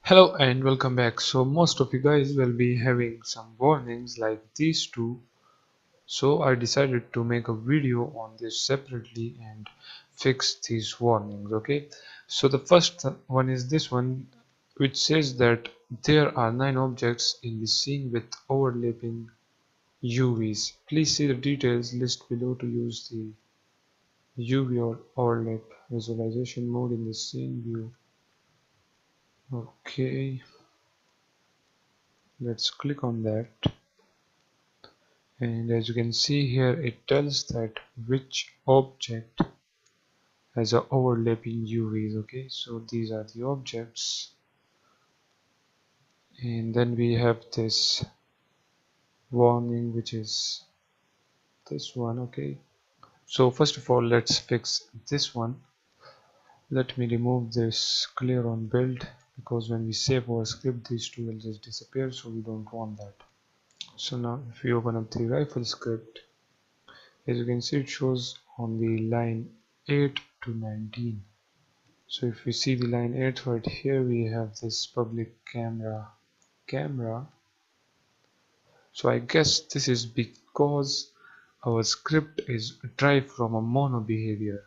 Hello and welcome back. So most of you guys will be having some warnings like these two. So I decided to make a video on this separately and fix these warnings. Okay. So the first one is this one, which says that there are 9 objects in the scene with overlapping UVs. Please see the details list below to use the UV or overlap visualization mode in the scene view. Okay, let's click on that. And as you can see here, it tells that which object has a overlapping UVs. Okay, so these are the objects, and then we have this warning, which is this one. Okay, so first of all, let's fix this one. Let me remove this clear on build, because when we save our script, these two will just disappear, so we don't want that. So now if we open up the rifle script, as you can see, it shows on the line 8 to 19. So if we see the line 8 right here, we have this public camera. So I guess this is because our script is derived from a mono behavior.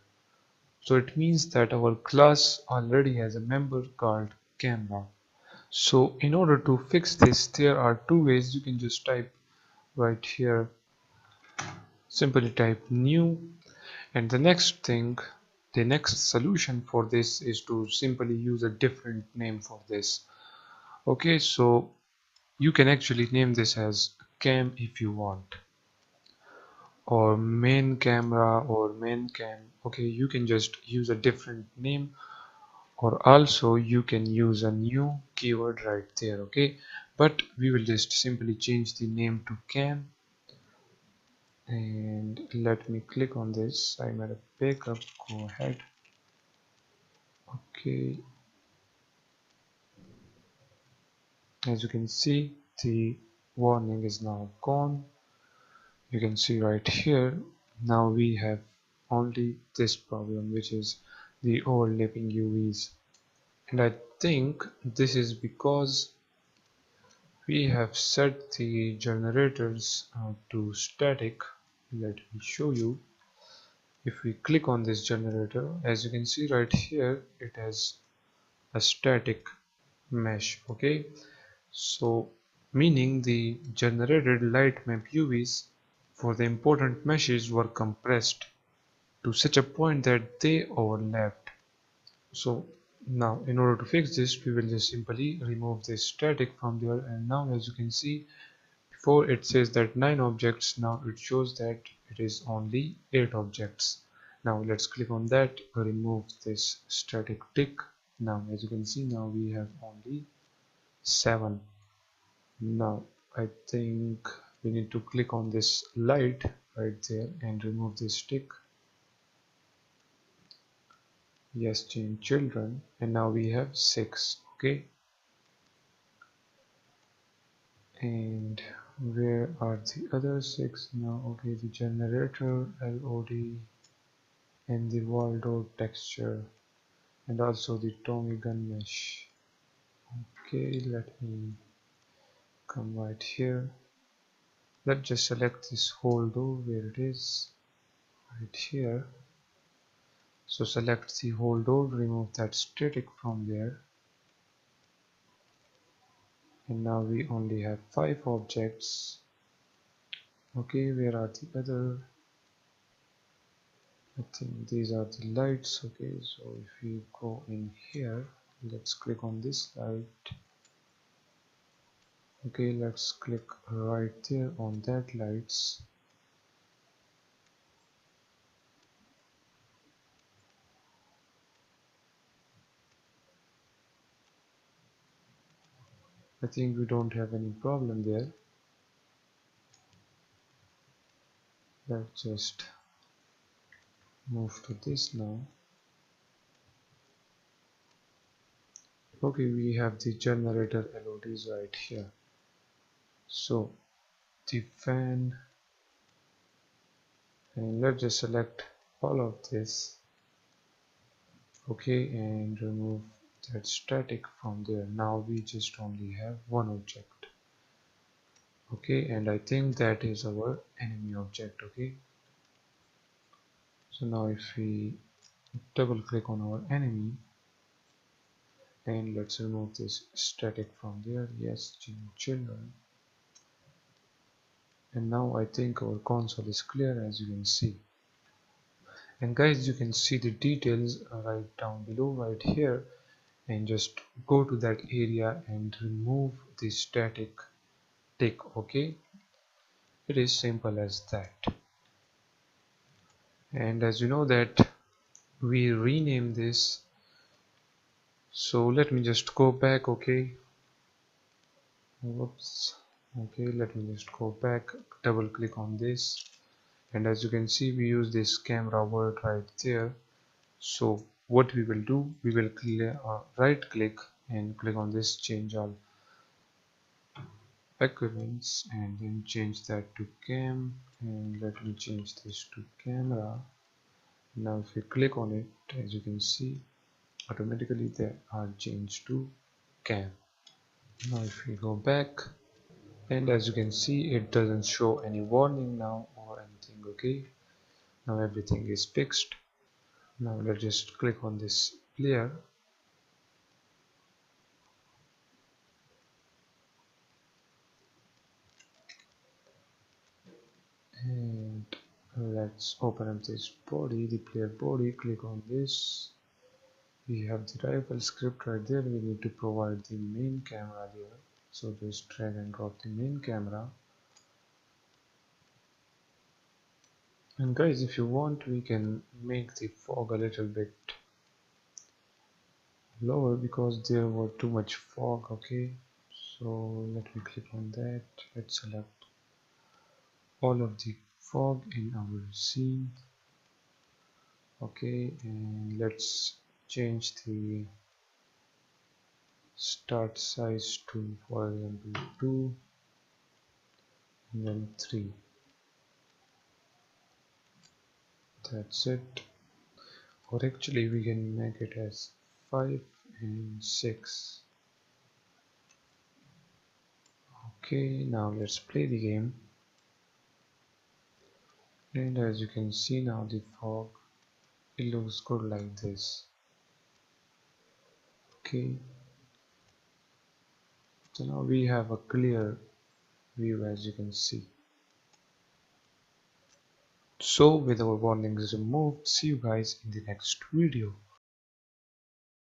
So it means that our class already has a member called camera. So in order to fix this, there are two ways. You can just type right here, simply type new, and the next solution for this is to simply use a different name for this. Okay, so you can actually name this as cam if you want, or main camera, or main cam. Okay, you can just use a different name, or also you can use a new keyword right there. Okay, but we will just simply change the name to cam. And let me click on this. I made a backup. Go ahead. Okay, as you can see, the warning is now gone. You can see right here, now we have only this problem, which is the overlapping UVs. And I think this is because we have set the generators to static. Let me show you. If we click on this generator, as you can see right here, it has a static mesh. Okay, so meaning the generated light map UVs for the important meshes were compressed to such a point that they overlapped. So now in order to fix this, we will just simply remove this static from there. And now as you can see, before it says that 9 objects, now it shows that it is only 8 objects. Now let's click on that, remove this static tick. Now as you can see, now we have only 7. Now I think we need to click on this light right there and remove this tick. Yes, change children, and now we have 6. Okay, and where are the other 6 now? Okay, the generator, LOD, and the Waldo texture, and also the Tommy gun mesh. Okay, let me come right here. Let's just select this whole door where it is right here. So select the whole door, remove that static from there, and now we only have 5 objects. Okay, where are the other? I think these are the lights. Okay, so if we go in here, let's click on this light. Okay, let's click right there on that lights. I think we don't have any problem there. Let's just move to this now. Okay, we have the generator LODs right here. So the fan, and let's just select all of this. Okay, and remove that's static from there. Now we just only have one object. Okay, and I think that is our enemy object. Okay, so now if we double click on our enemy and let's remove this static from there. Yes, children. And now I think our console is clear, as you can see. And guys, you can see the details right down below right here, and just go to that area and remove the static tick. Okay, it is simple as that. And as you know that we rename this, so let me just go back. Okay, whoops. Okay, let me just go back, double click on this, and as you can see we use this camera word right there. So what we will do, we will right click and click on this change all equivalents, and then change that to cam, and let me change this to camera. Now if you click on it, as you can see, automatically they are changed to cam. Now if we go back, and as you can see it doesn't show any warning now or anything. Okay, now everything is fixed. Now let's just click on this player, and let's open up this body, the player body. Click on this. We have the rifle script right there. We need to provide the main camera there, so just drag and drop the main camera. And guys, if you want, we can make the fog a little bit lower because there was too much fog. Okay, so let me click on that. Let's select all of the fog in our scene. Okay, and let's change the start size to, for example, 2 and then 3. That's it. Or actually we can make it as 5 and 6. Okay, now let's play the game. And as you can see now, the fog, it looks good like this. Okay, so now we have a clear view, as you can see. So with our warnings removed, see you guys in the next video.